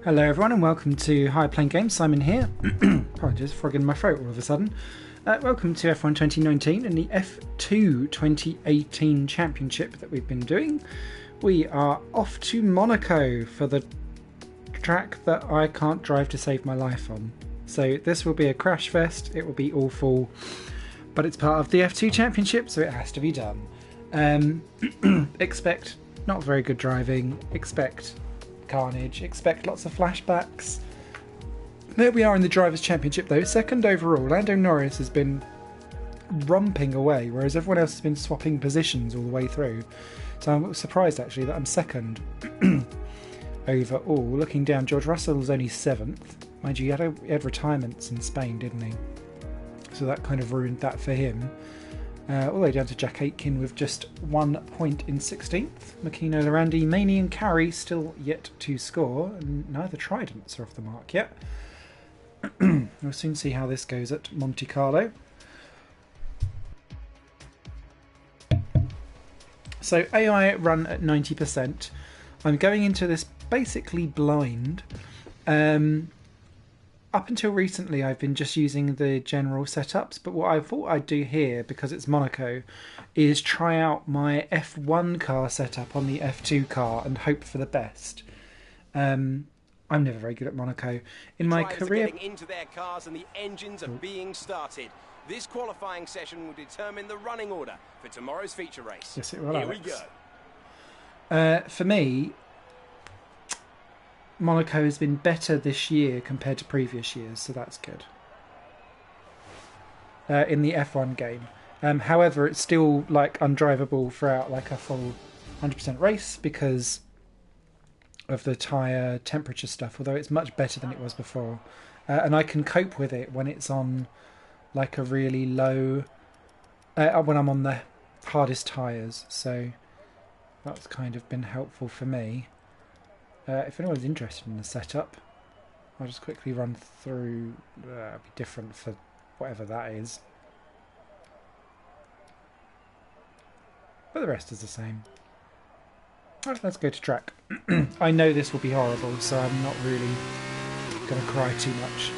Hello everyone and welcome to High Playing Games. Simon here. Apologies, frog in my throat all of a sudden. Welcome to F1 2019 and the F2 2018 Championship that we've been doing. We are off to Monaco for the track that I can't drive to save my life on. So this will be a crash fest, it will be awful, but it's part of the F2 Championship, so it has to be done. Expect not very good driving, expect carnage, expect lots of flashbacks. There we are in the Drivers' Championship though, second overall. Lando Norris has been romping away, whereas everyone else has been swapping positions all the way through. So I'm surprised actually that I'm second overall. Looking down, George Russell was only 7th. Mind you, he had retirements in Spain, didn't he? So that kind of ruined that for him. All the way down to Jack Aitken with just 1 point in 16th. Makino, Lorandi, Maney and Carey still yet to score, and neither Tridents are off the mark yet. We'll soon see how this goes at Monte Carlo. So AI run at 90%. I'm going into this basically blind. Up until recently I've been just using the general setups, but what I thought I'd do here, because it's Monaco, is try out my F1 car setup on the F2 car and hope for the best. I'm never very good at Monaco. In my career, getting into their cars and the engines are being started. This qualifying session will determine the running order for tomorrow's feature race. Yes, it will. Here Alex. we go. For me, Monaco has been better this year compared to previous years, so that's good. In the F1 game. However, it's still like undrivable throughout like a full 100% race because of the tyre temperature stuff, although it's much better than it was before. And I can cope with it when it's on like a really low... when I'm on the hardest tyres, so that's kind of been helpful for me. If anyone's interested in the setup, I'll just quickly run through. It'll be different for whatever that is, but the rest is the same. Right, let's go to track. I know this will be horrible, so I'm not really going to cry too much.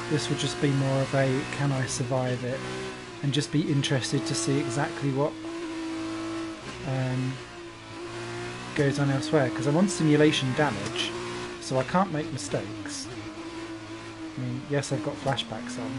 This would just be more of a can I survive it, and just be interested to see exactly what goes on elsewhere, because I'm on simulation damage, so I can't make mistakes. I mean, yes, I've got flashbacks on.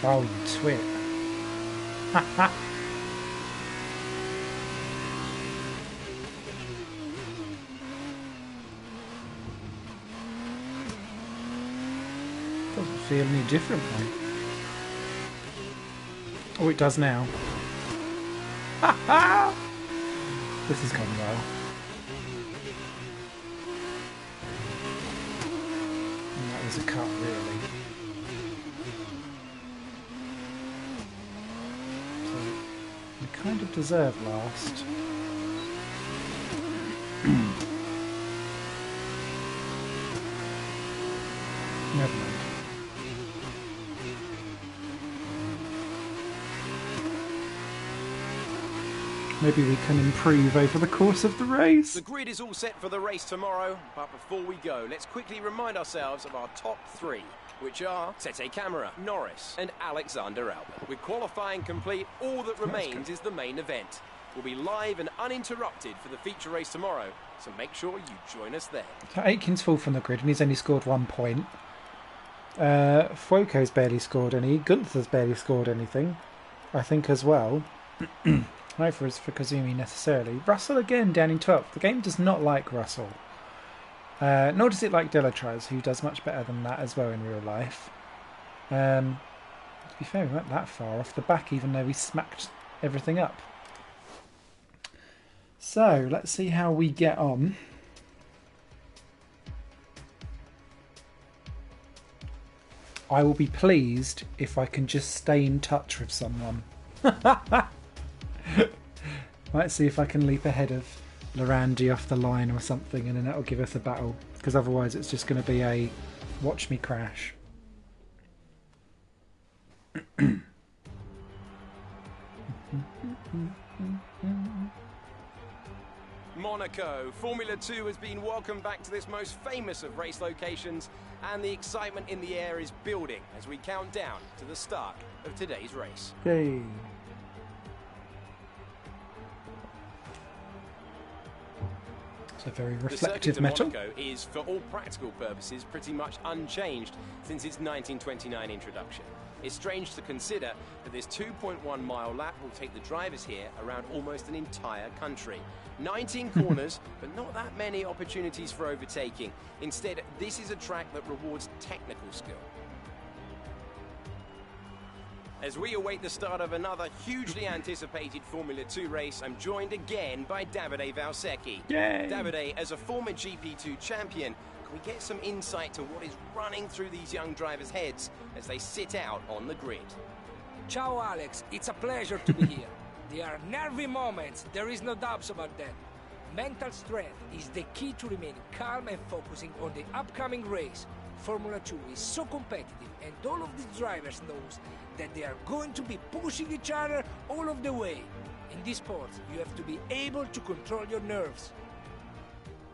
Oh, you twit. Ha ha! Doesn't feel any different though. Oh, it does now. Ha ha! This has gone well. And that was a cut, really. Kind of deserve last. Never mind. Maybe we can improve over the course of the race. The grid is all set for the race tomorrow, but before we go, let's quickly remind ourselves of our top 3, which are Tete Camara, Norris and Alexander Albon. With qualifying complete, all that remains is the main event. We'll be live and uninterrupted for the feature race tomorrow, so make sure you join us there. So Aitken's full from the grid and he's only scored 1 point. Fuoco's barely scored any. Gunther's barely scored anything, I think, as well. No for Kazumi necessarily. Russell again down in 12th. The game does not like Russell. Nor does it like Delatraz, who does much better than that as well in real life. To be fair, we weren't that far off the back, even though we smacked everything up. So, let's see how we get on. I will be pleased if I can just stay in touch with someone. Might see if I can leap ahead of Lorandi off the line or something, and then that'll give us a battle. Because otherwise it's just going to be a watch me crash. Monaco. Formula 2 has been welcomed back to this most famous of race locations, and the excitement in the air is building as we count down to the start of today's race. Yay. It's a very reflective the metal. Monaco is, for all practical purposes, pretty much unchanged since its 1929 introduction. It's strange to consider that this 2.1 mile lap will take the drivers here around almost an entire country. 19 corners, but not that many opportunities for overtaking. Instead, this is a track that rewards technical skill. As we await the start of another hugely anticipated Formula 2 race, I'm joined again by Davide Valsecchi. Yay! Davide, as a former GP2 champion, can we get some insight to what is running through these young drivers' heads as they sit out on the grid? Ciao Alex, it's a pleasure to be here. There are nervy moments, there is no doubts about that. Mental strength is the key to remaining calm and focusing on the upcoming race. Formula 2 is so competitive, and all of the drivers knows that they are going to be pushing each other all of the way. In this sport, you have to be able to control your nerves.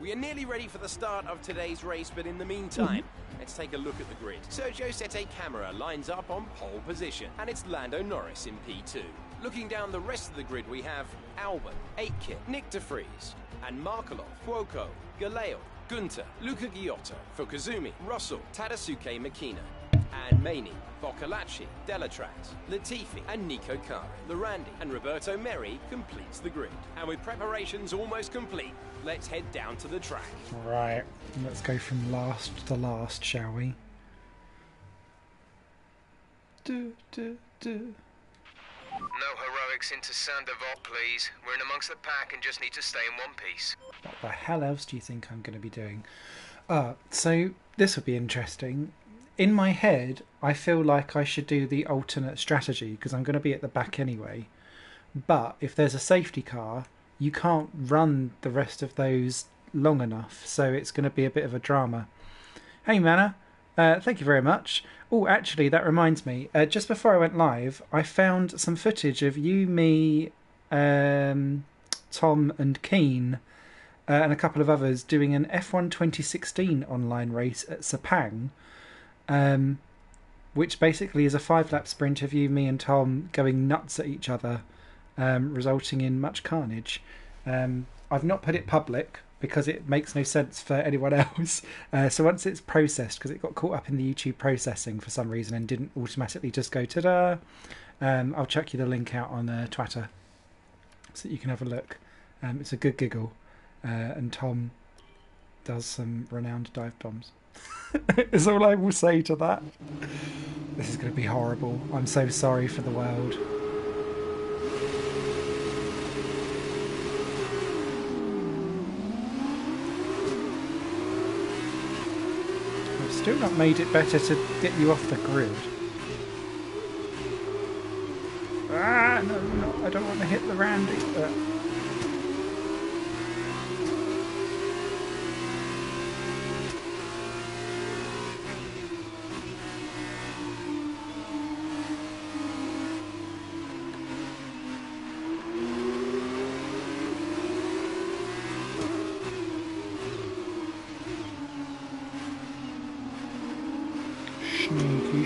We are nearly ready for the start of today's race, but in the meantime, let's take a look at the grid. Sergio Sette Camera lines up on pole position, and it's Lando Norris in P2. Looking down the rest of the grid, we have Albon, Aitken, Nick de Vries, and Markelov, Cuoco, Galeo, Gunter, Luca Giotto, Fukuzumi, Russell, Tadasuke Makina, and Maney, Boccolacci, Delatraz, Latifi, and Nico Kari. Lorandi and Roberto Merri completes the grid. And with preparations almost complete, let's head down to the track. Right, let's go from last to last, shall we? No heroics into Sandoval, please. We're in amongst the pack and just need to stay in one piece. What the hell else do you think I'm going to be doing? So this would be interesting. In my head, I feel like I should do the alternate strategy because I'm going to be at the back anyway. But if there's a safety car, you can't run the rest of those long enough, so it's going to be a bit of a drama. Hey, Manna. Thank you very much. Oh, actually, that reminds me. Just before I went live, I found some footage of you, me, Tom and Keen, and a couple of others doing an F1 2016 online race at Sepang, which basically is a 5-lap sprint of you, me and Tom going nuts at each other, resulting in much carnage. I've not put it public because it makes no sense for anyone else. So once it's processed, because it got caught up in the YouTube processing for some reason and didn't automatically just go ta-da, I'll chuck you the link out on Twitter so that you can have a look. It's a good giggle, and Tom does some renowned dive bombs. Is all I will say to that. This is going to be horrible. I'm so sorry for the world. I've still not made it better to get you off the grid. Ah, no, I don't want to hit the Randy.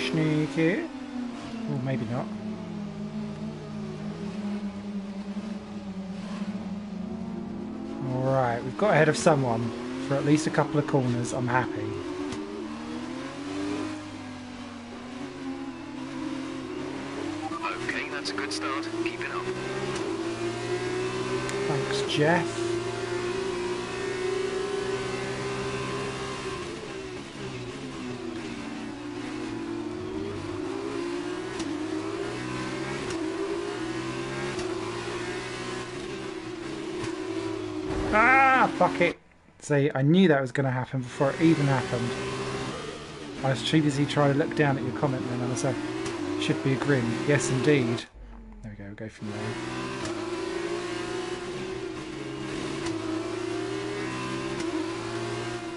Sneaky. Or maybe not. Alright, we've got ahead of someone for at least a couple of corners. I'm happy. Okay, that's a good start. Keep it up. Thanks, Jeff. Ah, fuck it. See, I knew that was going to happen before it even happened. I was too busy trying to look down at your comment then, and I said, should be a grin. Yes, indeed. There we go, we'll go from there.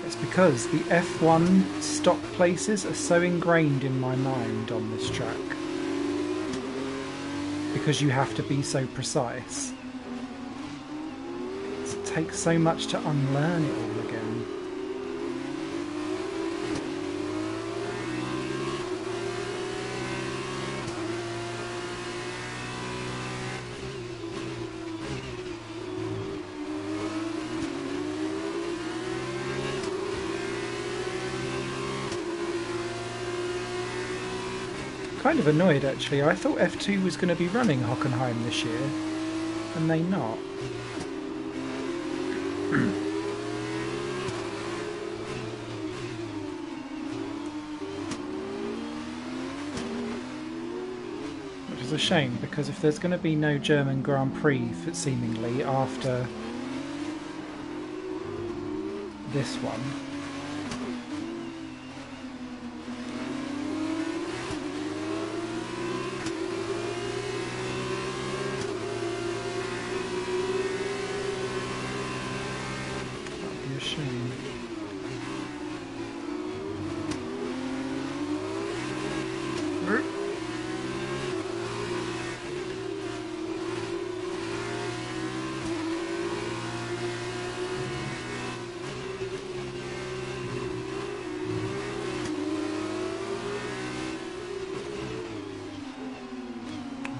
It's because the F1 stop places are so ingrained in my mind on this track. Because you have to be so precise. It takes so much to unlearn it all again. Kind of annoyed actually. I thought F2 was going to be running Hockenheim this year, and they not. Which is a shame, because if there's going to be no German Grand Prix seemingly after this one, shame.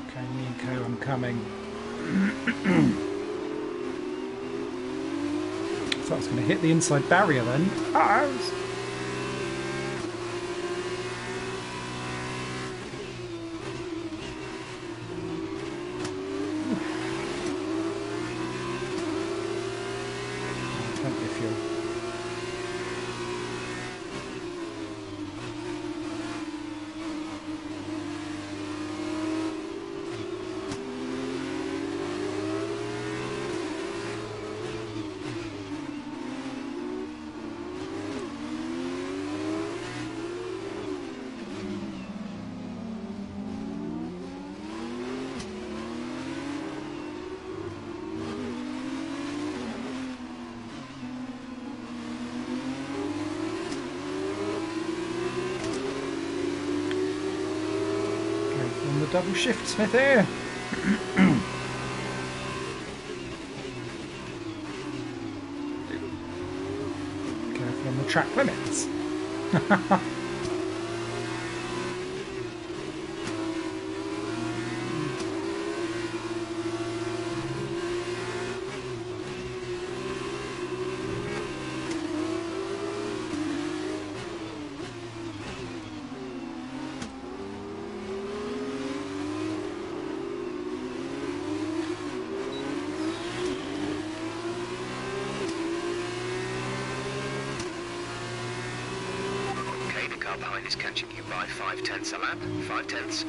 Okay, me and Co, I'm coming. So I was going to hit the inside barrier then. Plenty of fuel. Double shift, Smithy! Careful on the track limits. Behind is catching you by 5/10 a lap. 5/10.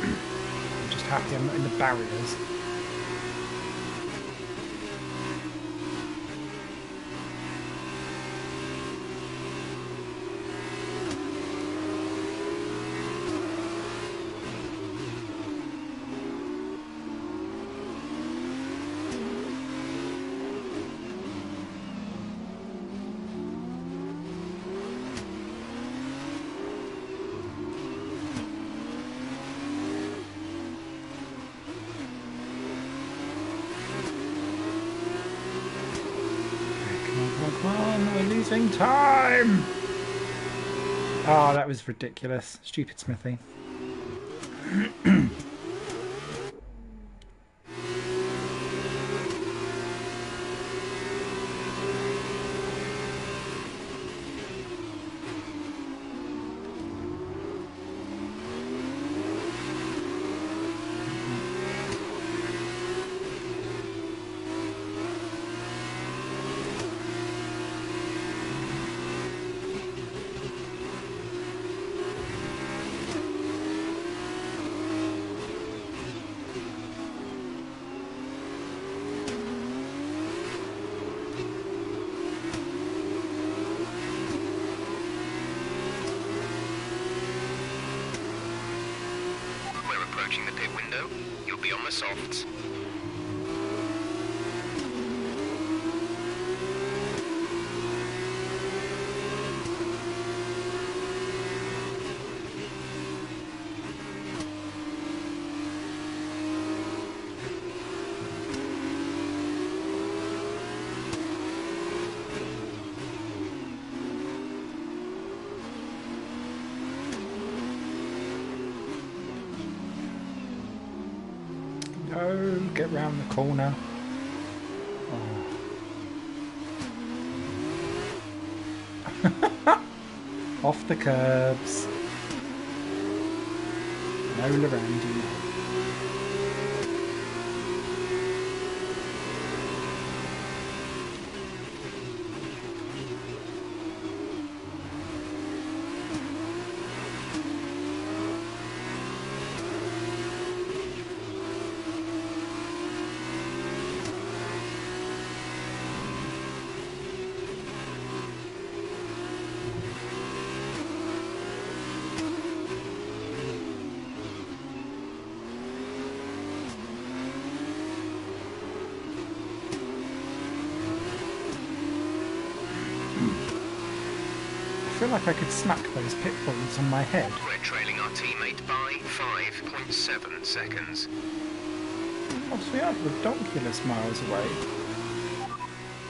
I'm just happy I'm not in the barriers. Come on, we're losing time! Oh, that was ridiculous. Stupid Smithy. approaching the pit window. You'll be on the softs. Oh, get round the corner. Oh. Off the curbs. No Lorandi. I feel like I could smack those pit bulls on my head. We're trailing our teammate by 5.7 seconds. Oh, so we are ridiculous miles away.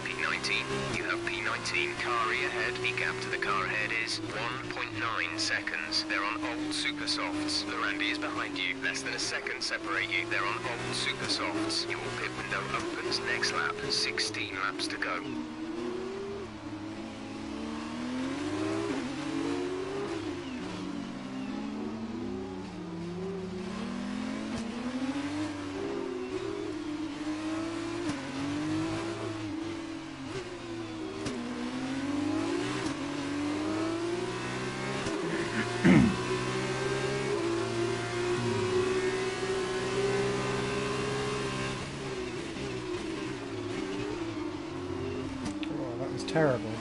P19, you have P19 car ahead. The gap to the car ahead is 1.9 seconds. They're on old super softs. Lorandi is behind you. Less than a second separate you. They're on old super softs. Your pit window opens next lap. 16 laps to go. Terrible.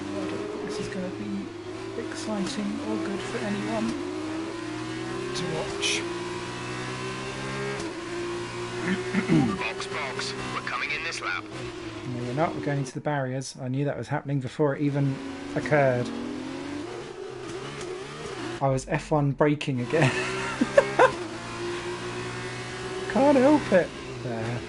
I don't think this is going to be exciting or good for anyone to watch. Box, we're coming in this lap. No, we're not. We're going into the barriers. I knew that was happening before it even occurred. I was F1 braking again. Can't help it. There.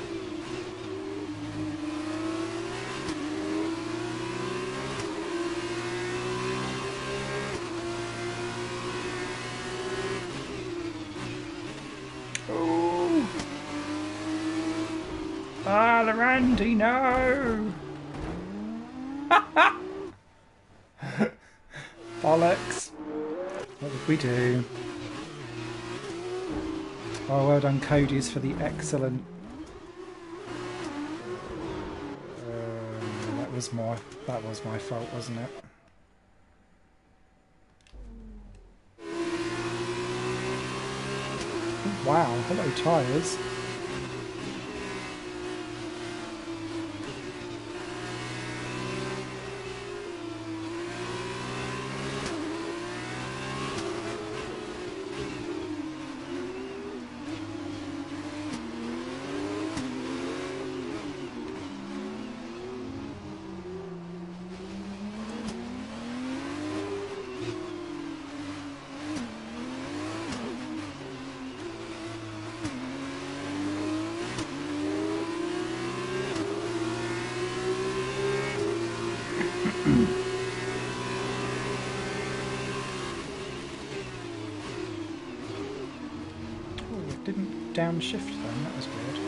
Ah, Lorandi, no! Bollocks. What did we do? Oh, well done, Cody's, for the excellent... that was my fault, wasn't it? Oh, wow, hello, tyres. Oh, it didn't downshift then, that was weird.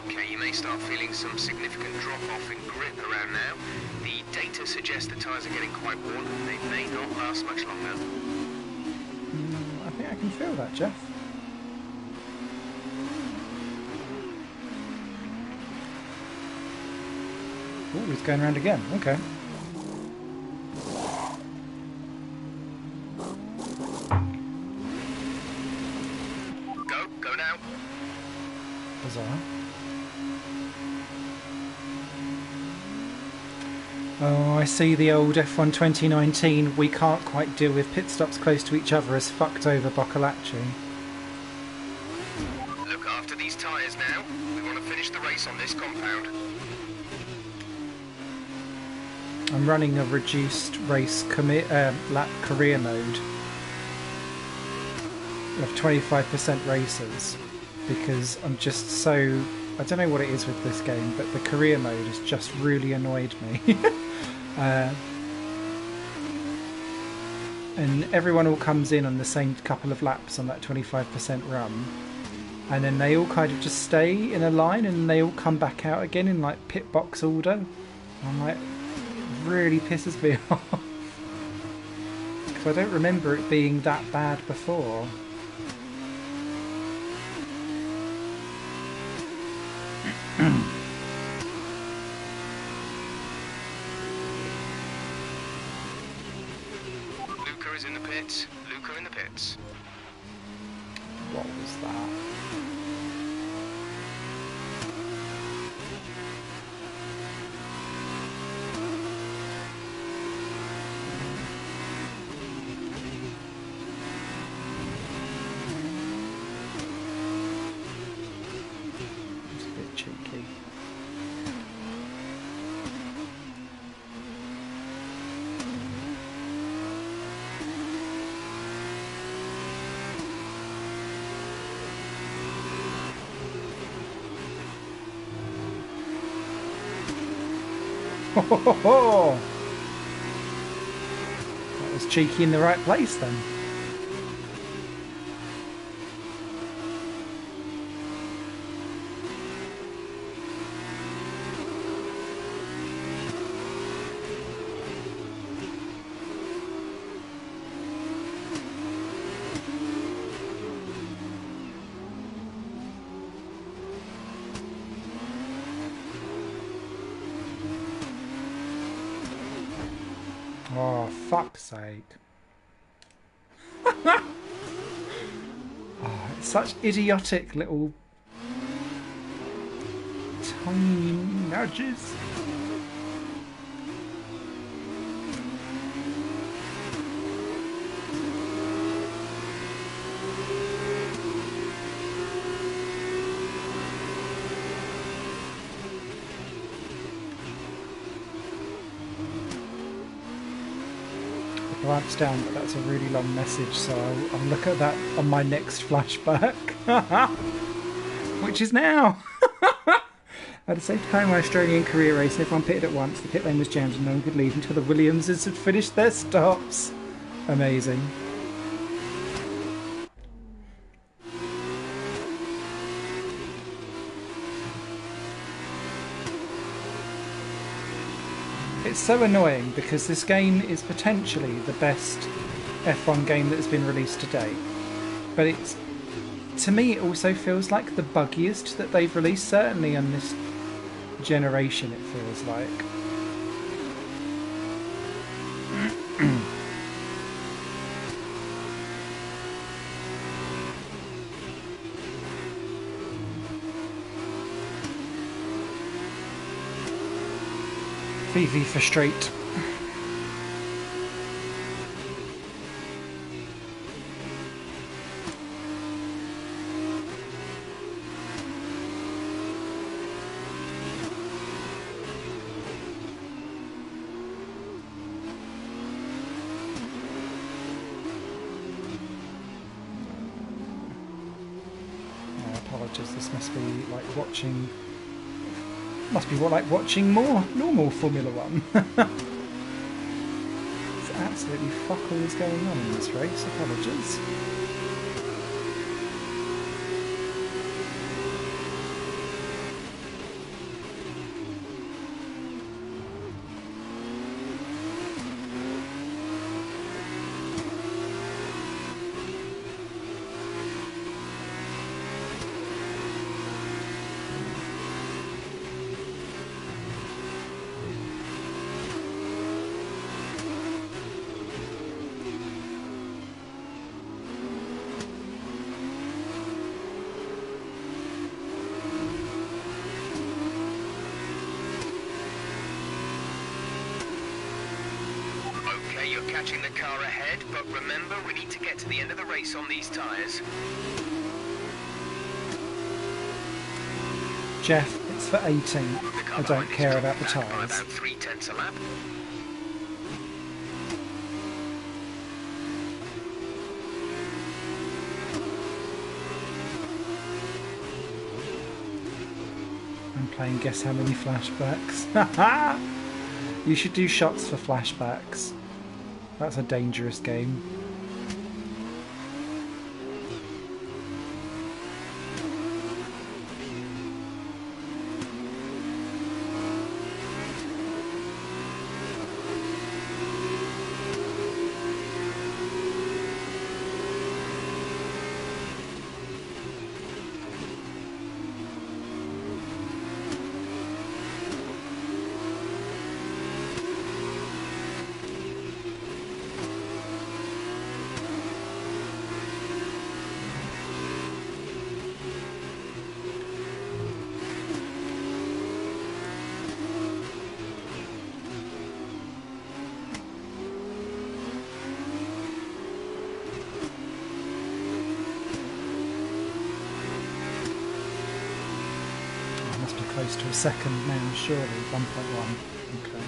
Okay, you may start feeling some significant drop-off in grip around now. The data suggests the tyres are getting quite worn. They may not last much longer. I think I can feel that, Jeff. Oh, he's going around again. Okay. Go now. Bizarre. Oh, I see the old F1 2019 we can't quite deal with pit stops close to each other as fucked over Boccolacci. Look after these tyres now. We want to finish the race on this compound. I'm running a reduced race lap career mode of 25% races because I'm just so... I don't know what it is with this game, but the career mode has just really annoyed me. And everyone all comes in on the same couple of laps on that 25% run, and then they all kind of just stay in a line and they all come back out again in like pit box order. I'm like, it really pisses me off because I don't remember it being that bad before. Luca is in the pits. Luca in the pits. What was that? It's a bit cheeky. That was cheeky in the right place then. Oh, fuck's sake. Oh, it's such idiotic little tiny nudges. Glance down, but that's a really long message, so I'll look at that on my next flashback. Which is now! At the same time, my Australian career race, and everyone pitted at once. The pit lane was jammed and no one could leave until the Williamses had finished their stops. Amazing. It's so annoying because this game is potentially the best F1 game that has been released to date. But it's, to me, it also feels like the buggiest that they've released, certainly on this generation, it feels like. VV for straight. Apologies, this must be like watching... Must be like watching more normal Formula One. It's absolutely fuck all is going on in this race. Apologies. catching the car ahead, but remember we need to get to the end of the race on these tyres. Jeff, it's for 18. I don't care about the tyres. About 3/10 a lap. I'm playing Guess How Many Flashbacks. You should do shots for flashbacks. That's a dangerous game. Close to a second now, surely. 1.1. Okay.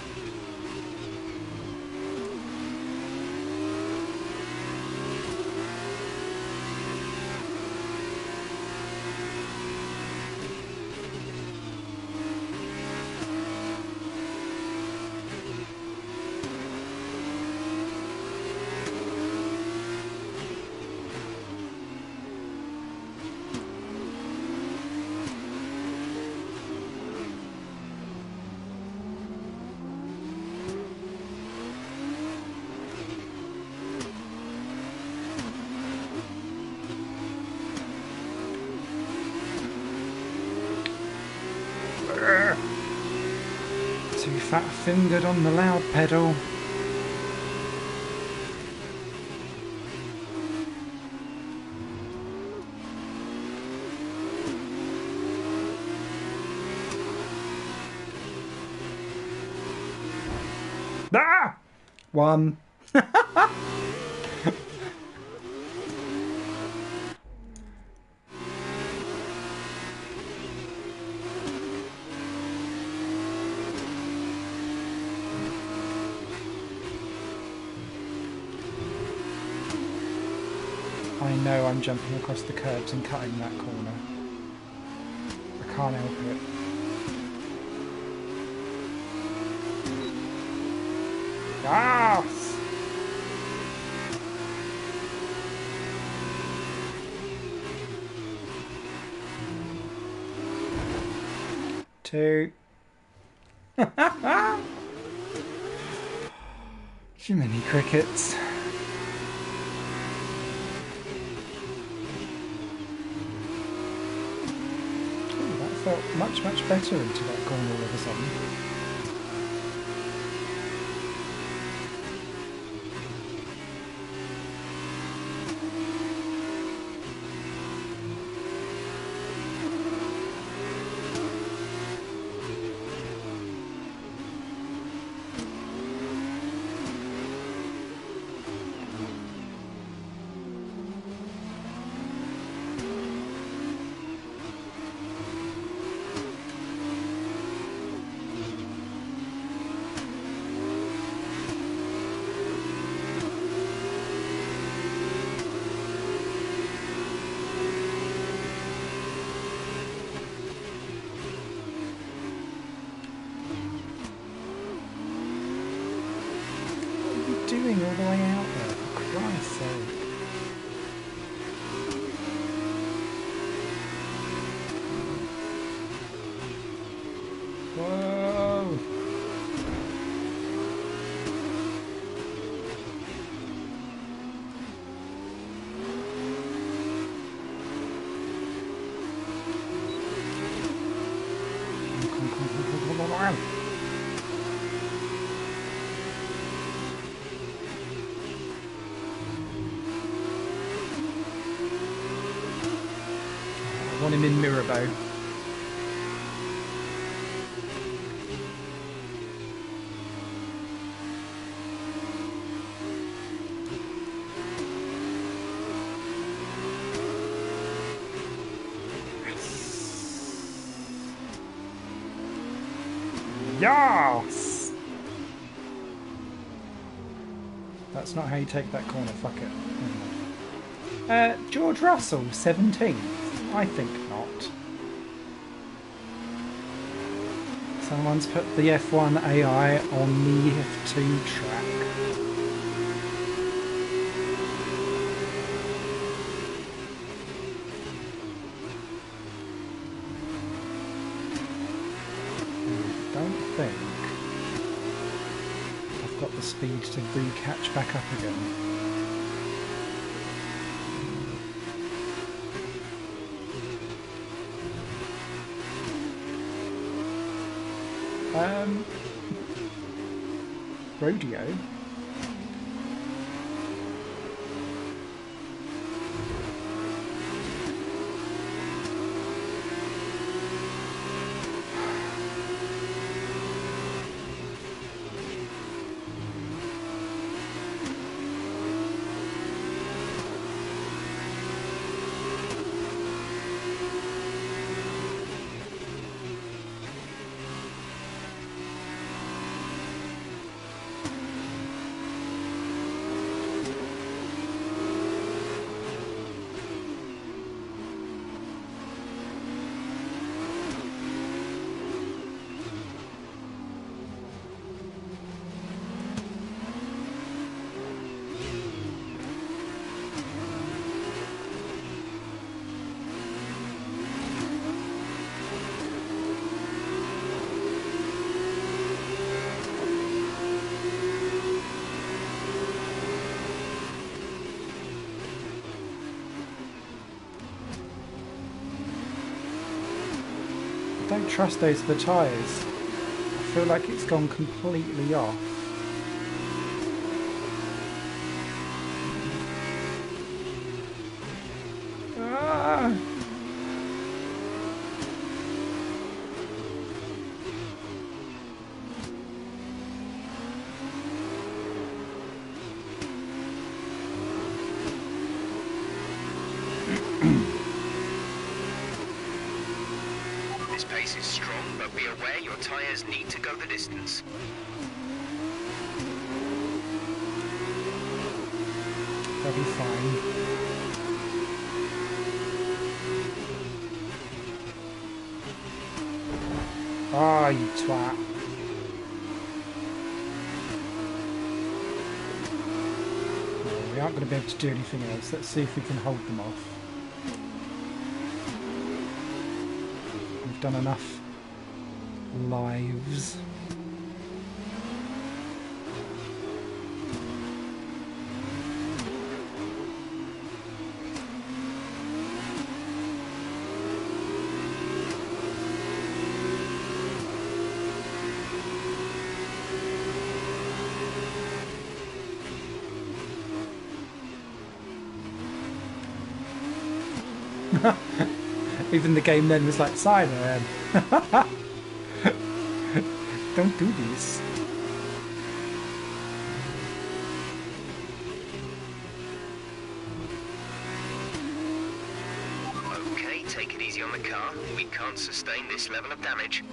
Too fat-fingered on the loud pedal. Ah! One. I know I'm jumping across the curbs and cutting that corner. I can't help it. Yes! Two. Too many crickets. Felt much better into that corner all of a sudden. Doing all the way out there, for Christ's sake. Whoa! Come on. I want him in Mirabeau. Yes! That's not how you take that corner, fuck it. George Russell, 17th? I think not. Someone's put the F1 AI on the F2 track. I don't think I've got the speed to re-catch back up again. Rodeo? I don't trust those for the tyres. I feel like it's gone completely off. Ah! This pace is strong, but be aware your tyres need to go the distance. They'll be fine. Ah, you twat. No, we aren't going to be able to do anything else. Let's see if we can hold them off. We've done enough lives. Even the game then was like, Simon, don't do this. Okay, take it easy on the car. We can't sustain this level of damage.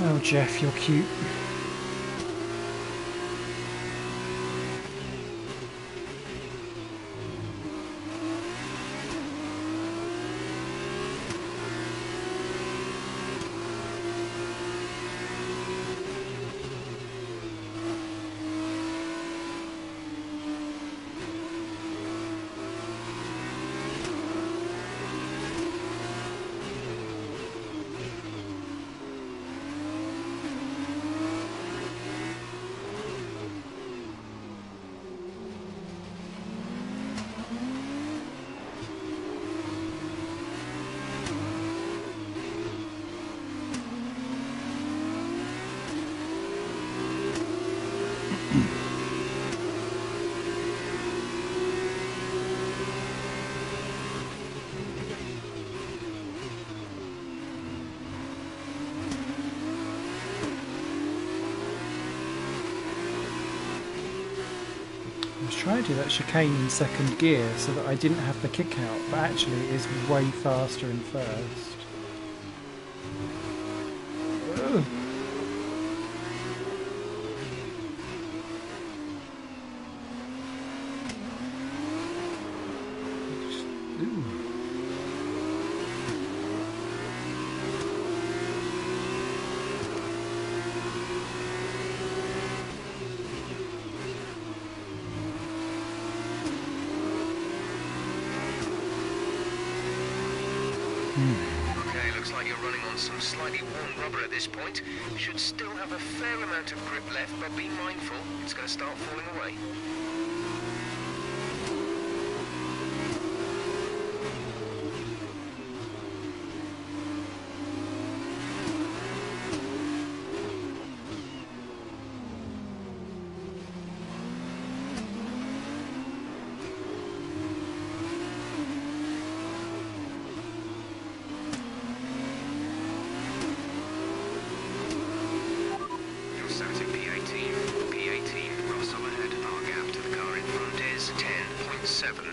Oh, Jeff, you're cute. trying to do that chicane in second gear so that I didn't have the kick out, but actually it is way faster in first. Ugh. Ooh. Okay, looks like you're running on some slightly worn rubber at this point. You should still have a fair amount of grip left, but be mindful, it's going to start falling away.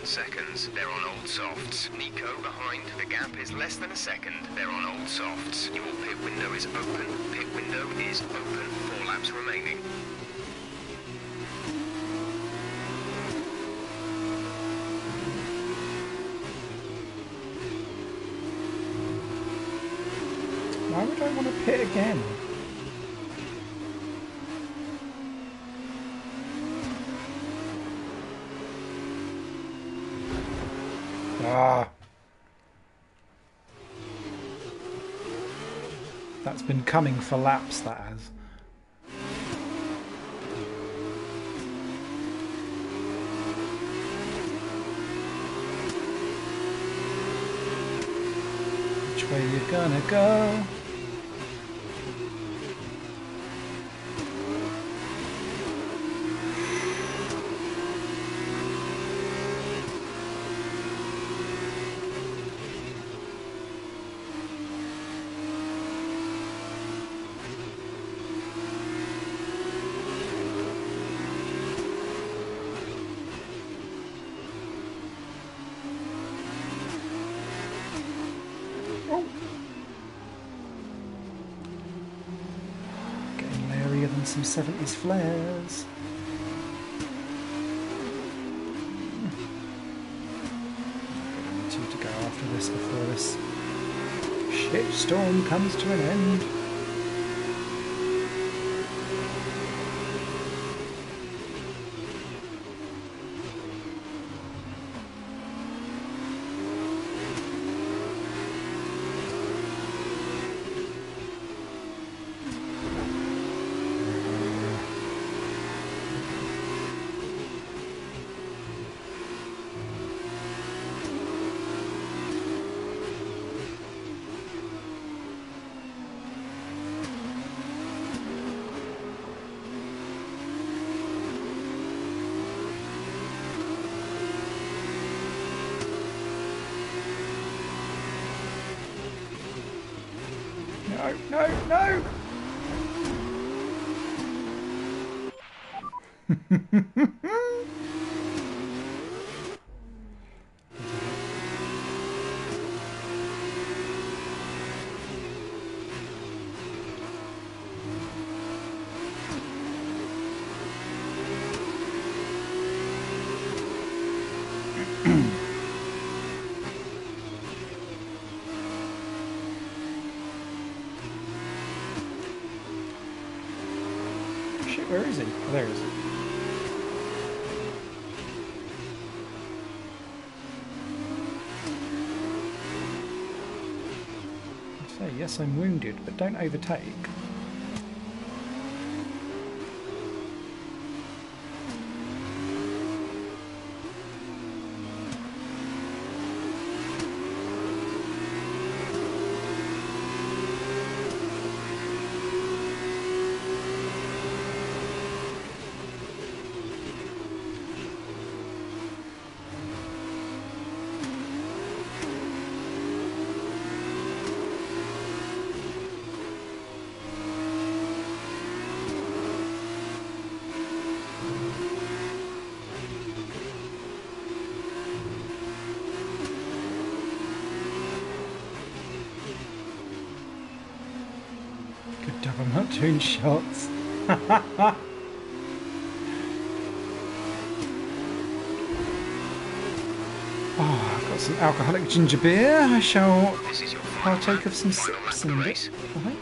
Seconds. They're on old softs. Nico behind. The gap is less than a second. They're on old softs. Your pit window is open. Pit window is open. 4 laps remaining. Why would I want to pit again? Ah. That's been coming for laps, that has. Which way you gonna go? Some 70s flares. Got 2 to go after this before this shitstorm comes to an end. No, no, no! Where is he? Oh, there he is. I say, yes, I'm wounded, but don't overtake. Double not doing shots. Oh, I've got some alcoholic ginger beer. I shall This is your final partake lap, of some final lap sips of in the a race. bit, I think.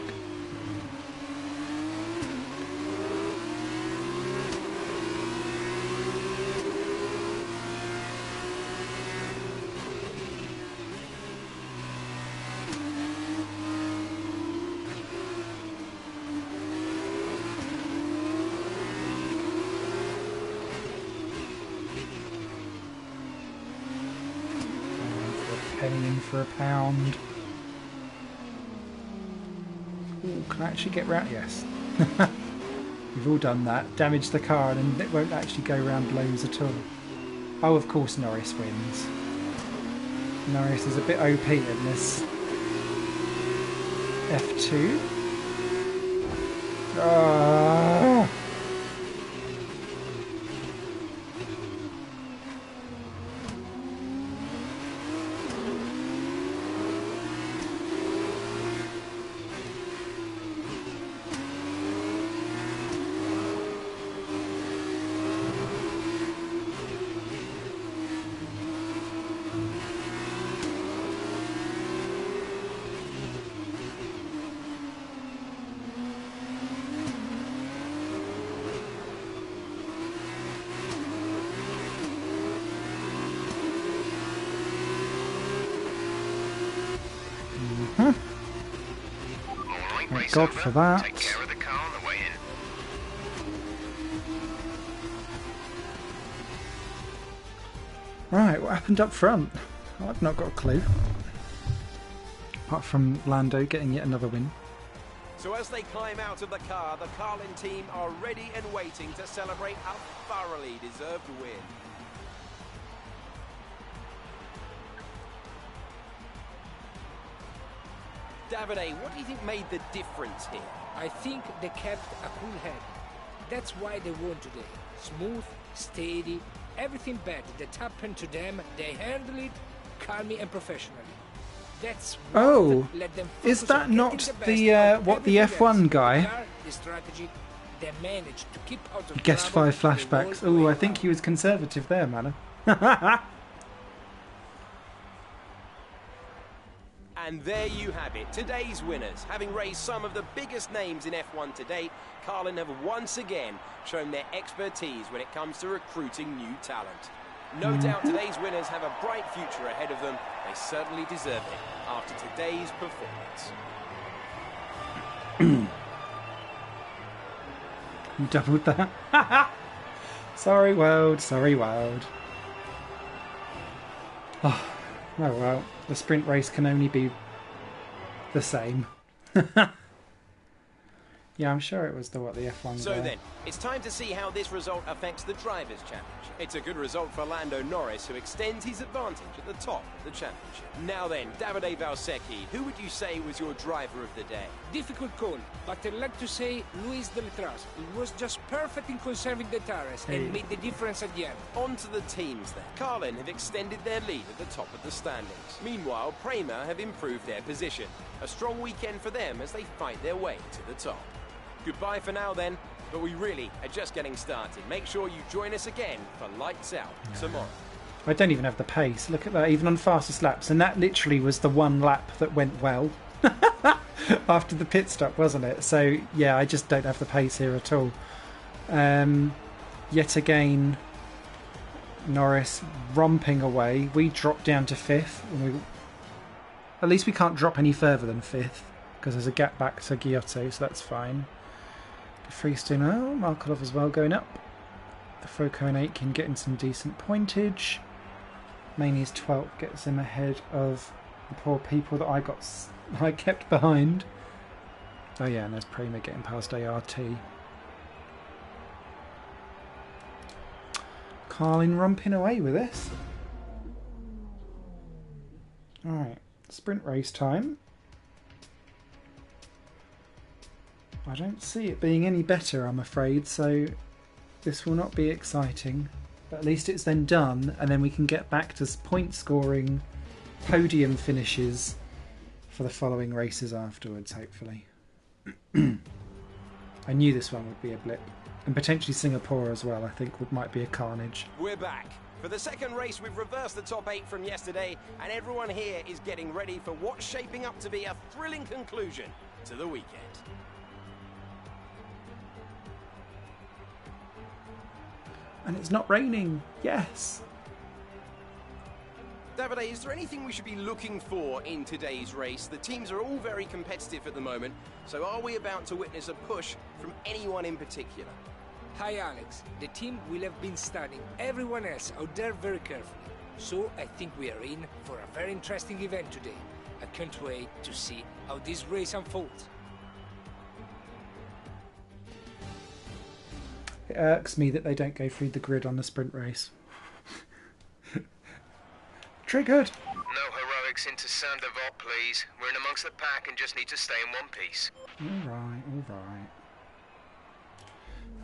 Penny in for a pound. Ooh, can I actually get round? Yes. We've all done that. Damage the car and then it won't actually go round loads at all. Oh, of course Norris wins. Norris is a bit OP in this. F2. Ah! Alright, Thank race God over. for that. Take care of the car on the way in. Right, what happened up front? I've not got a clue. Apart from Lando getting yet another win. So as they climb out of the car, the Carlin team are ready and waiting to celebrate a thoroughly deserved win. Davide, what do you think made the difference here? I think they kept a cool head. That's why they won today. Smooth, steady, everything bad that happened to them, they handled it calmly and professionally. That's what Oh, let them is focus that on not getting the the, best of what, the everything F1 else. guy? The car, the strategy, they managed to keep out of He guessed trouble 5 the flashbacks. whole Oh, way I think around. he was conservative there, man. And there you have it, today's winners. Having raised some of the biggest names in F1 to date, Carlin have once again shown their expertise when it comes to recruiting new talent. No doubt today's winners have a bright future ahead of them. They certainly deserve it after today's performance. You doubled that. Sorry, world. Sorry, world. Oh well. The sprint race can only be the same. Yeah, I'm sure it was the F1 So guy. then, it's time to see how this result affects the Drivers' Championship. It's a good result for Lando Norris, who extends his advantage at the top of the championship. Now then, Davide Valsecchi, who would you say was your driver of the day? Difficult call, but I'd like to say Luis de Letras. He was just perfect in conserving the tires and made the difference at the end. On to the teams then. Carlin have extended their lead at the top of the standings. Meanwhile, Prema have improved their position. A strong weekend for them as they fight their way to the top. Goodbye for now then, but we really are just getting started. Make sure you join us again for Lights Out tomorrow. I don't even have the pace. Look at that, even on fastest laps. And that literally was the one lap that went well. After the pit stop, wasn't it? So, yeah, I just don't have the pace here at all. Yet again, Norris romping away. We dropped down to 5th. At least we can't drop any further than 5th, because there's a gap back to Giotto, so that's fine. Freestone, oh, Markelov as well going up. The Froco and Aitken getting some decent pointage. Maney's 12th gets him ahead of the poor people that I kept behind. Oh yeah, and there's Prema getting past ART. Carlin romping away with this. Alright, sprint race time. I don't see it being any better, I'm afraid, so this will not be exciting. But at least it's then done, and then we can get back to point scoring, podium finishes for the following races afterwards, hopefully. I knew this one would be a blip. And potentially Singapore as well, I think, might be a carnage. We're back. For the second race, we've reversed the top 8 from yesterday, and everyone here is getting ready for what's shaping up to be a thrilling conclusion to the weekend. And it's not raining. Yes. Davide, is there anything we should be looking for in today's race? The teams are all very competitive at the moment, so are we about to witness a push from anyone in particular? Hi Alex, the team will have been studying everyone else out there very carefully. So I think we are in for a very interesting event today. I can't wait to see how this race unfolds. It irks me that they don't go through the grid on the sprint race. Triggered! No heroics into Saint Devot, please. We're in amongst the pack and just need to stay in one piece. Alright, alright.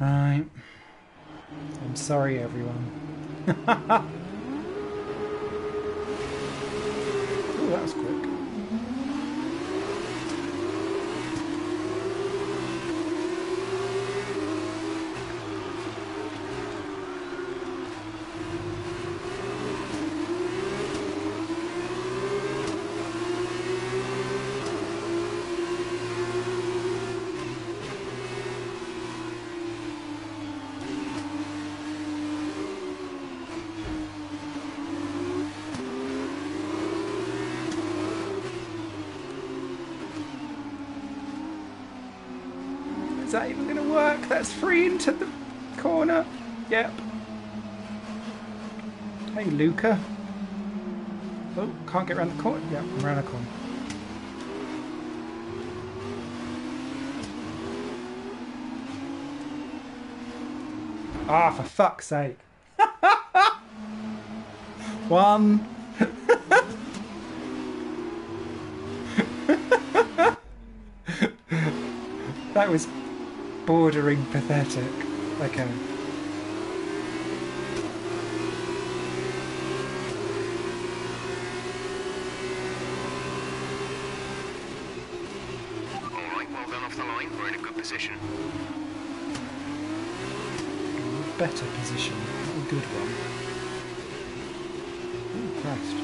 Right. I'm sorry, everyone. Oh, that was quick. Is that even going to work? That's free into the corner. Yep. Hey, Luca. Oh, can't get around the corner. Yep, I'm around the corner. Ah, for fuck's sake. One. That was bordering pathetic. Okay. Alright, well done off the line. We're in a good position. Better position, not a good one. Oh, Christ.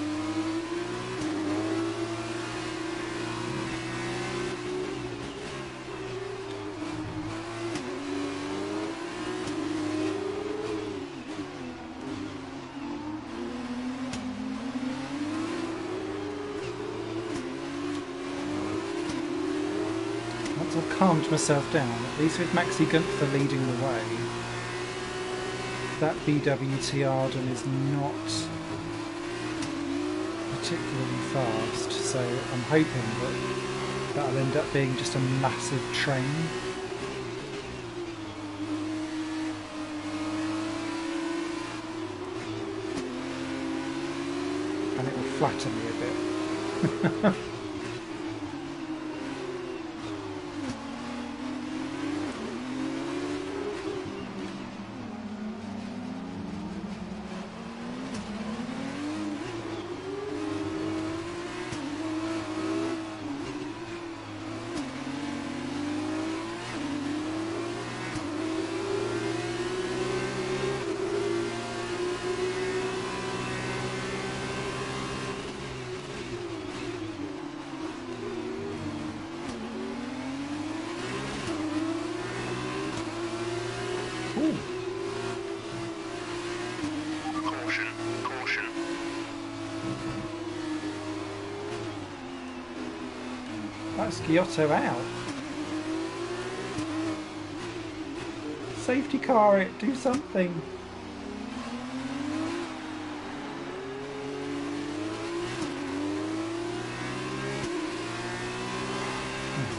Once I've calmed myself down, at least with Maxi Gunther leading the way, that BWT Arden is not particularly fast, so I'm hoping that that'll end up being just a massive train. And it will flatten me a bit. Ooh. Caution, caution. That's Giotto out. Safety car it, do something.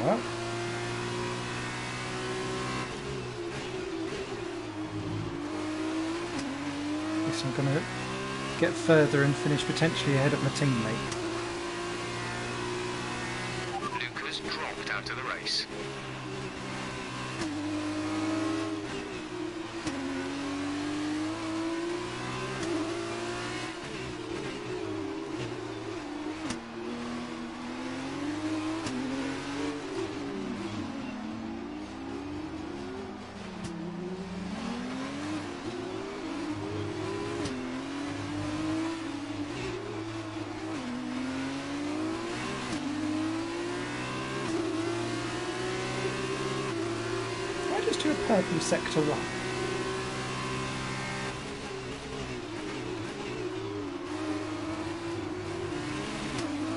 What? Guess I'm gonna get further and finish potentially ahead of my teammate. Lucas dropped out of the race. do a purple sector 1.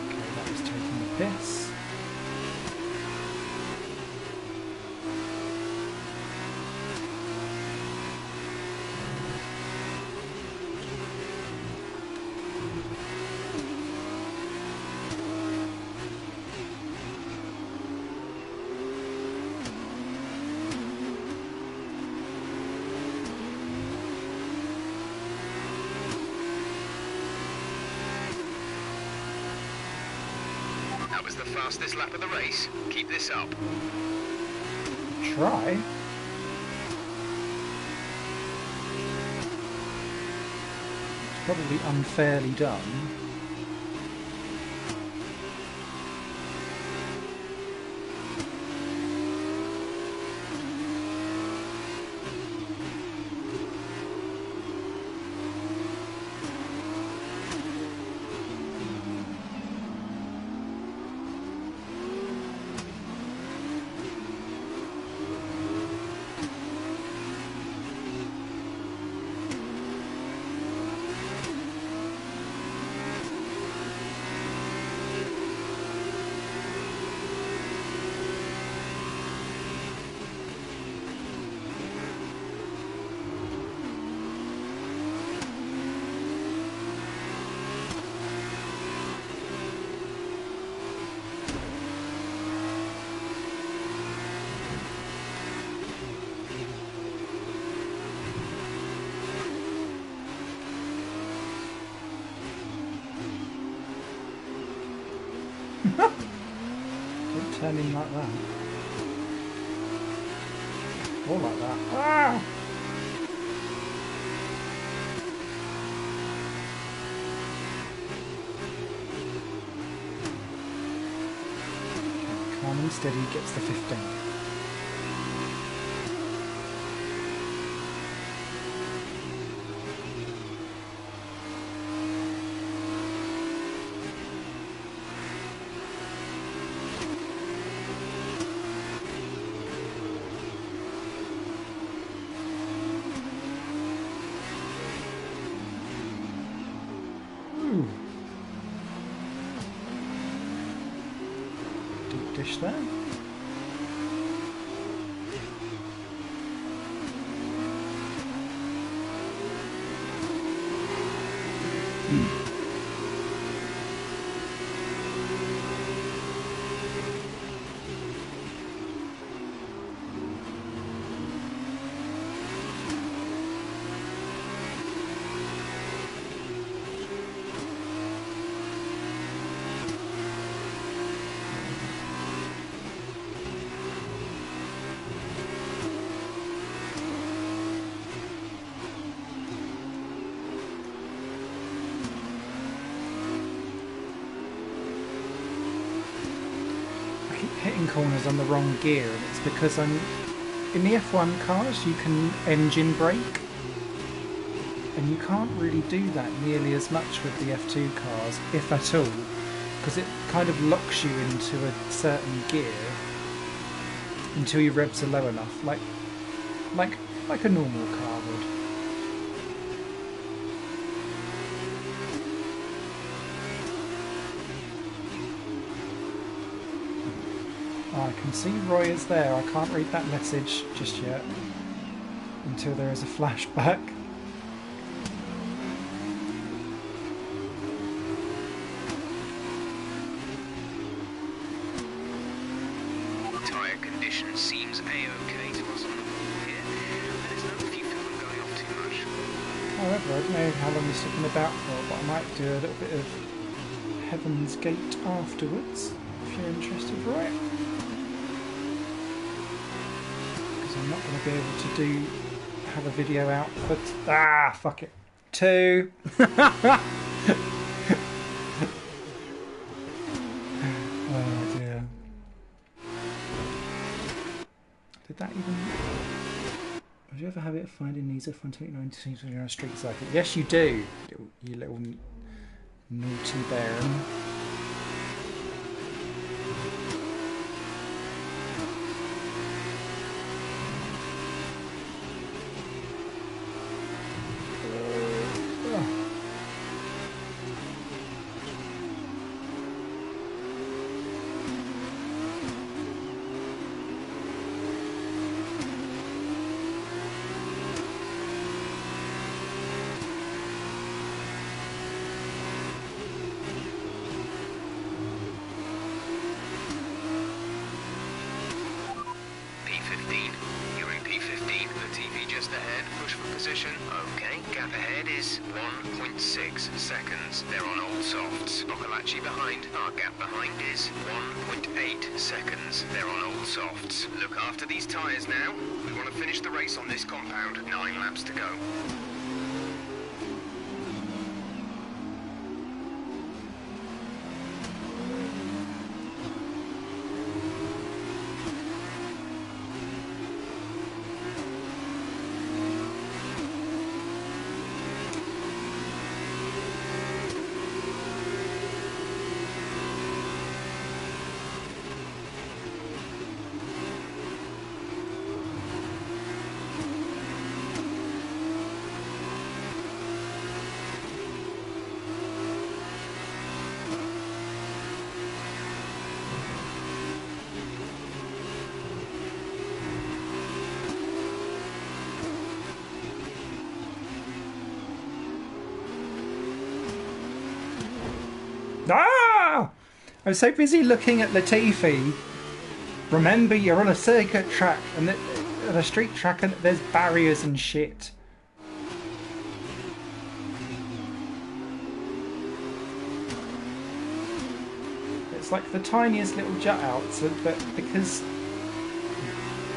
Okay, that was taking the piss. That was the fastest lap of the race. Keep this up. Try. It's probably unfairly done. Don't turn in like that. Or like that. Ah! Okay, calm and steady gets the 15. Deep dish there. Hitting corners on the wrong gear, and it's because I'm in the F1 cars you can engine brake, and you can't really do that nearly as much with the F2 cars, if at all, because it kind of locks you into a certain gear until your revs are low enough, like a normal car would. I can see Roy is there. I can't read that message just yet until there is a flashback. Tyre condition seems A-OK to us on the wall here. Let us know if you feel them going off too much. However, I don't know how long he's sticking about for, but I might do a little bit of Heaven's Gate afterwards, if you're interested, Roy. I'm not going to be able to have a video out, but fuck it. 2. Oh dear. Did that even? Would you ever have it of finding these F1 29 teams when you're on a street circuit? Yes, you do. You little naughty baron. P15. You're in P15. The TV just ahead. Push for position. Okay. Gap ahead is 1.6 seconds. They're on old softs. Okalachi behind. Our gap behind is 1.8 seconds. They're on old softs. Look after these tyres now. We want to finish the race on this compound. 9 laps to go. Ah! I was so busy looking at Latifi. Remember, you're on a circuit track and a street track, and there's barriers and shit. It's like the tiniest little jut outs, but because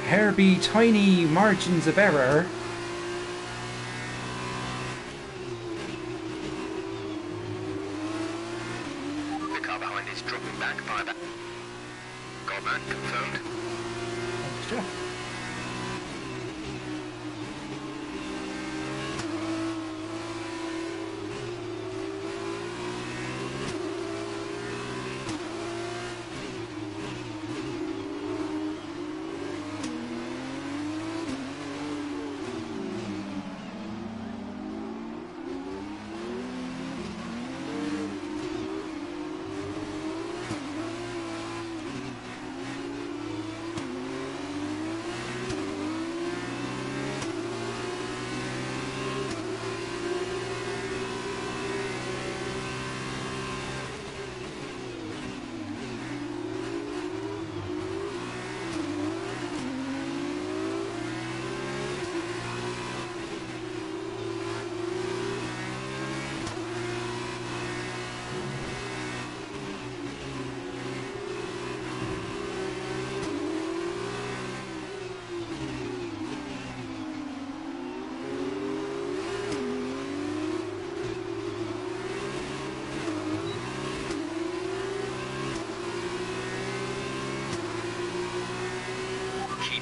there be tiny margins of error. Dropping back by that. Got that confirmed. Thanks, Jeff.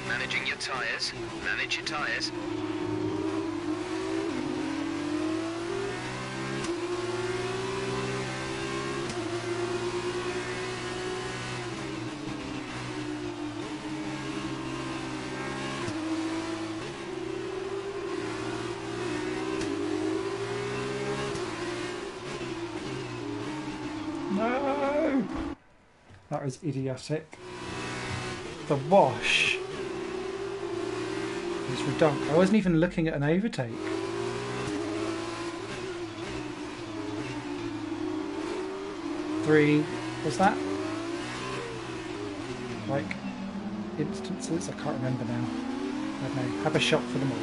Managing your tyres. Manage your tyres. No! That was idiotic. The wash. It's redundant. I wasn't even looking at an overtake. Three, was that? Like, instances? I can't remember now. I don't know. Have a shot for them all.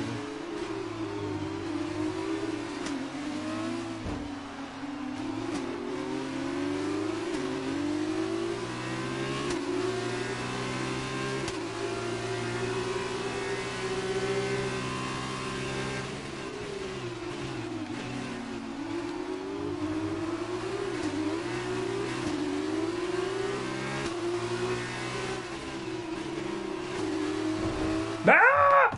Ah!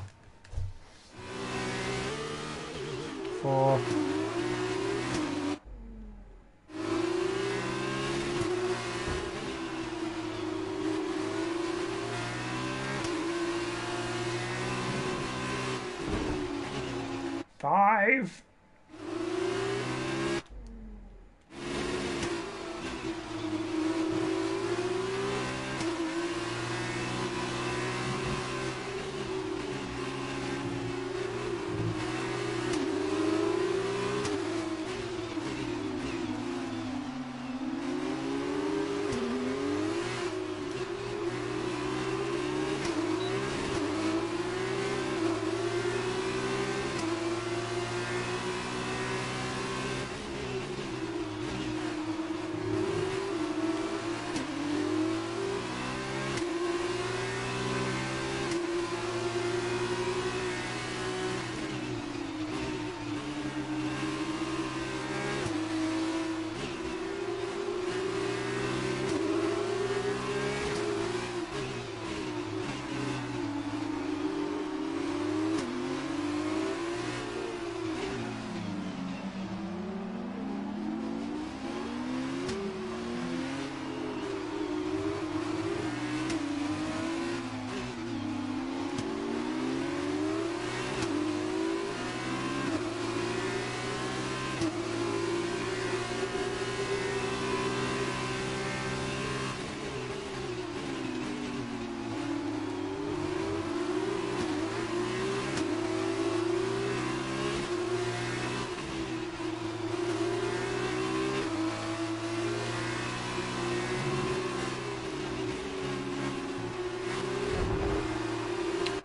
4.5.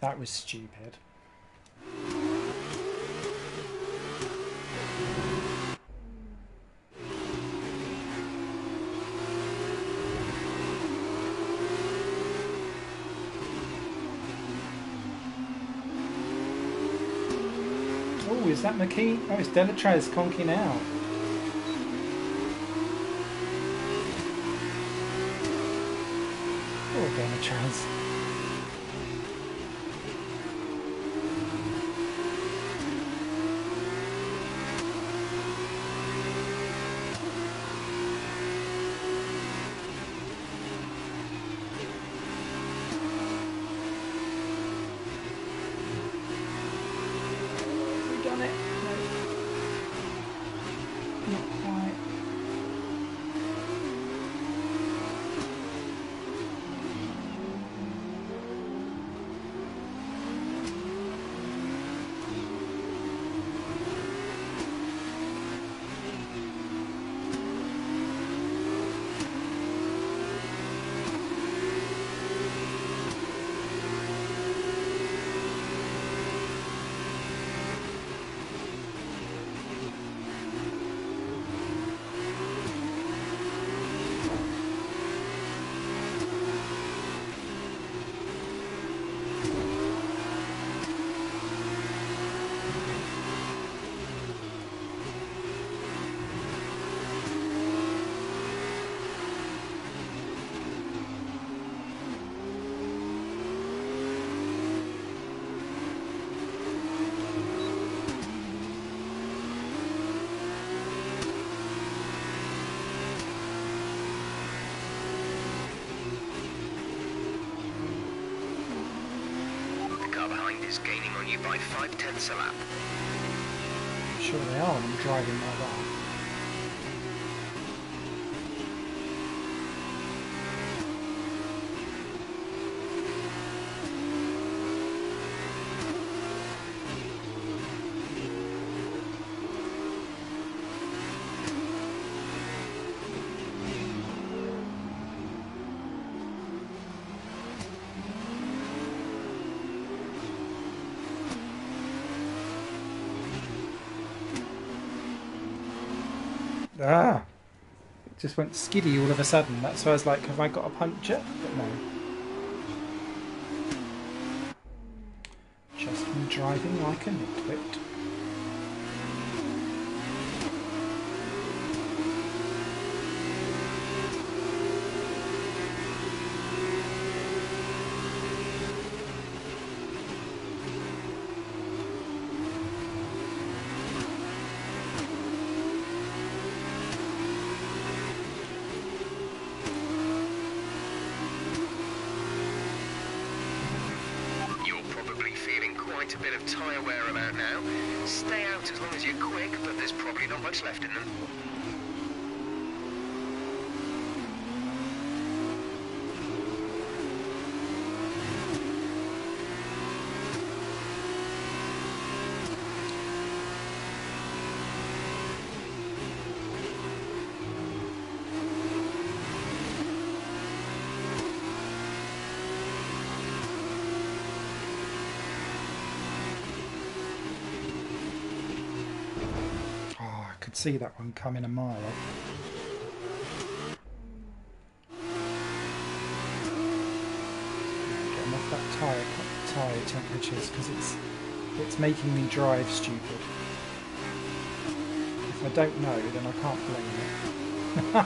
That was stupid. Oh, is that McKee? Oh, it's Delatrez conking out. Poor Delatrez. Is gaining on you by 0.5 a lap. I'm sure they are when I'm driving like that. Ah! It just went skiddy all of a sudden. That's why I was like, have I got a puncture? But no. Just been driving like a nitwit. A bit of tyre wear about now. Stay out as long as you're quick, but there's probably not much left in them. Could see that one coming a mile. Getting off that tyre temperatures because it's making me drive stupid. If I don't know, then I can't blame it.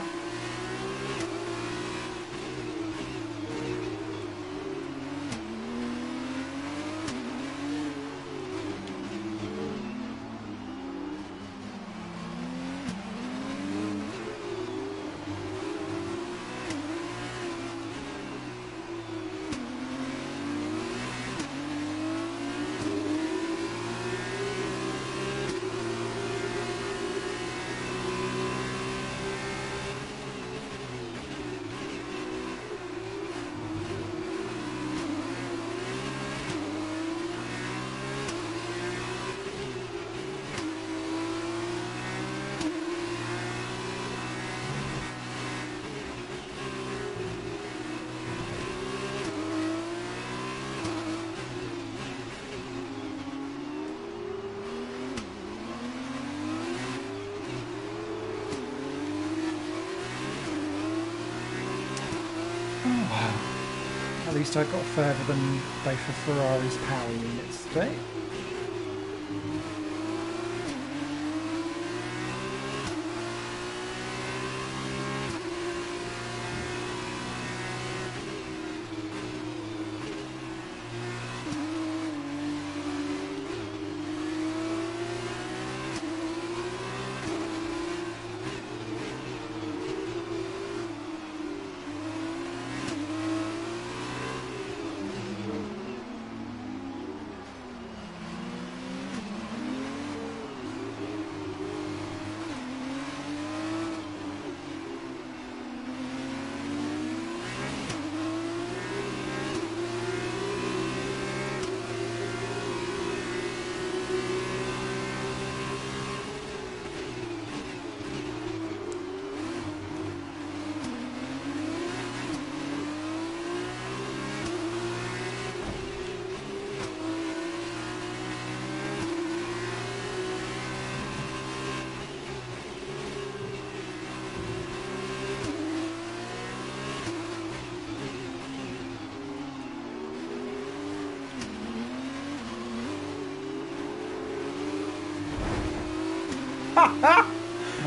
least I got further than both of Ferrari's power units today.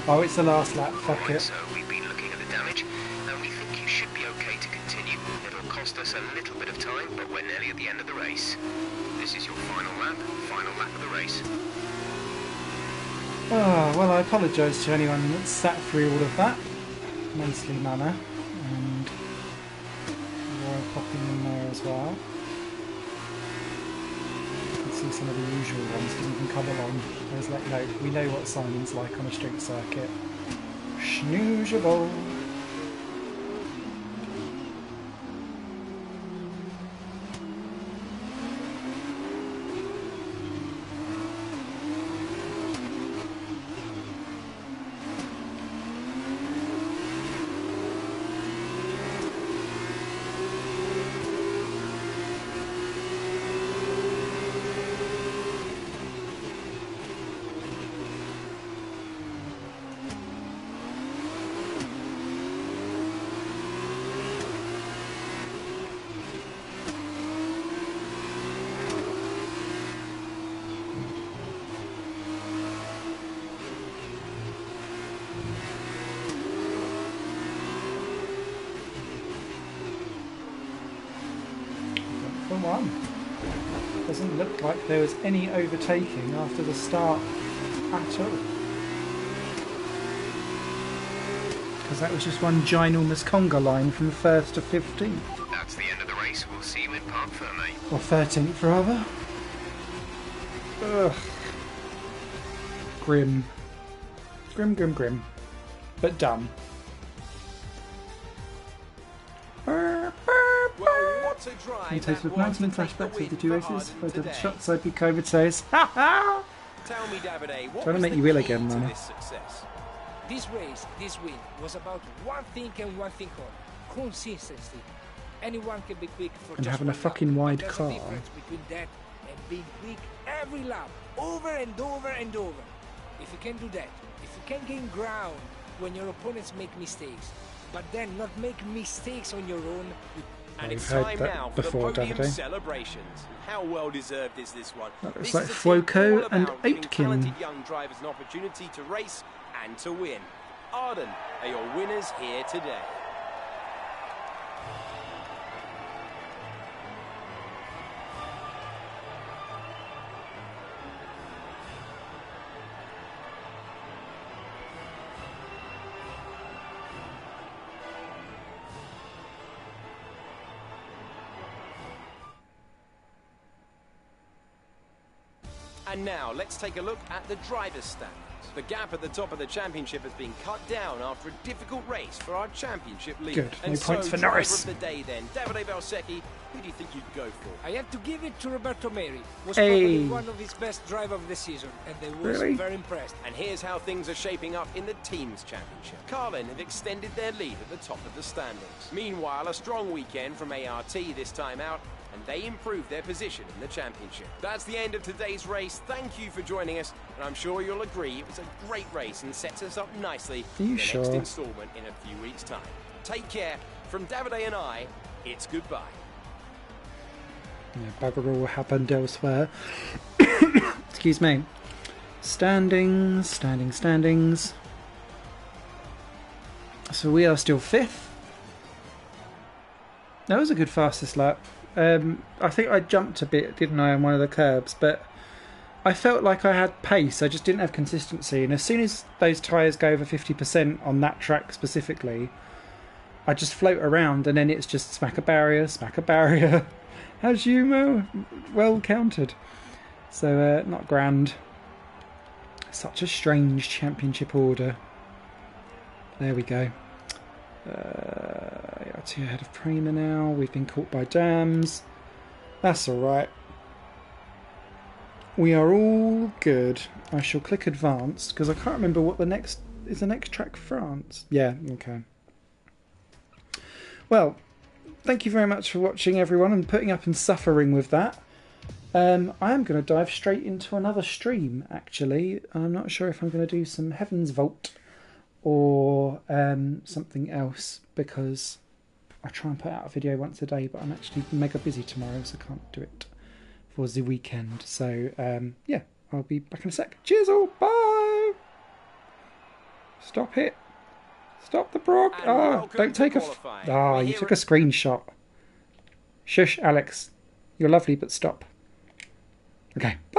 Oh, it's the last lap, fuck Alright, it. so we've been looking at the damage, and we think you should be okay to continue. It'll cost us a little bit of time, but we're nearly at the end of the race. This is your final lap of the race. Oh, well, I apologise to anyone that sat through all of that. Nicely manner. And Roy popping in there as well. You can see some of the usual ones didn't even come along. I was like, no, we know what Simon's like on a street circuit. Schnoozable. For one. Doesn't look like there was any overtaking after the start at all. Because that was just one ginormous conga line from 1st to 15th. That's the end of the race. We'll see you in Parc Fermé. Or 13th rather. Ugh. Grim. Grim, grim, grim. But done. Well, what a drive In that taste of was mountain to take the flashbacks of win the two for races. Arden If I did today. a shot, so I'd be COVID says. Ha ha! Tell me, Davide, what Trying to was make the you ill key again, to man. this success? This race, this win, was about one thing and one thing only: consistency. Anyone can be quick for And just having a one lap, fucking wide but there's car. a difference between that and being quick every lap, over and over and over. If you can do that, if you can gain ground when your opponents make mistakes, but then not make mistakes on your own. And We've it's heard time that now for before, the podium Davide. celebrations. How well deserved is this one? That looks This like is a team Fuoco all and about giving Aitken. talented young drivers an opportunity to race and to win. Arden are your winners here today. And now, let's take a look at the driver's standings. The gap at the top of the championship has been cut down after a difficult race for our championship leader. Good. And No points so, for driver Norris. of the day then, Davide Valsecchi, who do you think you'd go for? I have to give it to Roberto Meri. Was Hey. probably one of his best drivers of the season, and they was Really? very impressed. And here's how things are shaping up in the team's championship. Carlin have extended their lead at the top of the standings. Meanwhile, a strong weekend from ART this time out, and they improved their position in the championship. That's the end of today's race. Thank you for joining us, and I'm sure you'll agree it was a great race and sets us up nicely for you the sure? next instalment in a few weeks' time. Take care. From Davide and I, it's goodbye. bugger all happened elsewhere. Excuse me. Standings. So we are still 5th. That was a good fastest lap. I think I jumped a bit, didn't I, on one of the curbs, but I felt like I had pace. I just didn't have consistency. And as soon as those tyres go over 50% on that track specifically, I just float around, and then it's just smack a barrier. As you know, well counted. So, not grand. Such a strange championship order. There we go. RT ahead of Prima now. We've been caught by dams. That's alright. We are all good. I shall click advanced because I can't remember what the next track France. Yeah, okay. Well, thank you very much for watching, everyone, and putting up and suffering with that. I am going to dive straight into another stream, actually. I'm not sure if I'm going to do some Heaven's Vault or something else, because I try and put out a video once a day, but I'm actually mega busy tomorrow, so I can't do it for the weekend. So, yeah, I'll be back in a sec. Cheers all, bye! Stop it. Stop the prog. Don't take a... you took a screenshot. Shush, Alex. You're lovely, but stop. Okay, bye!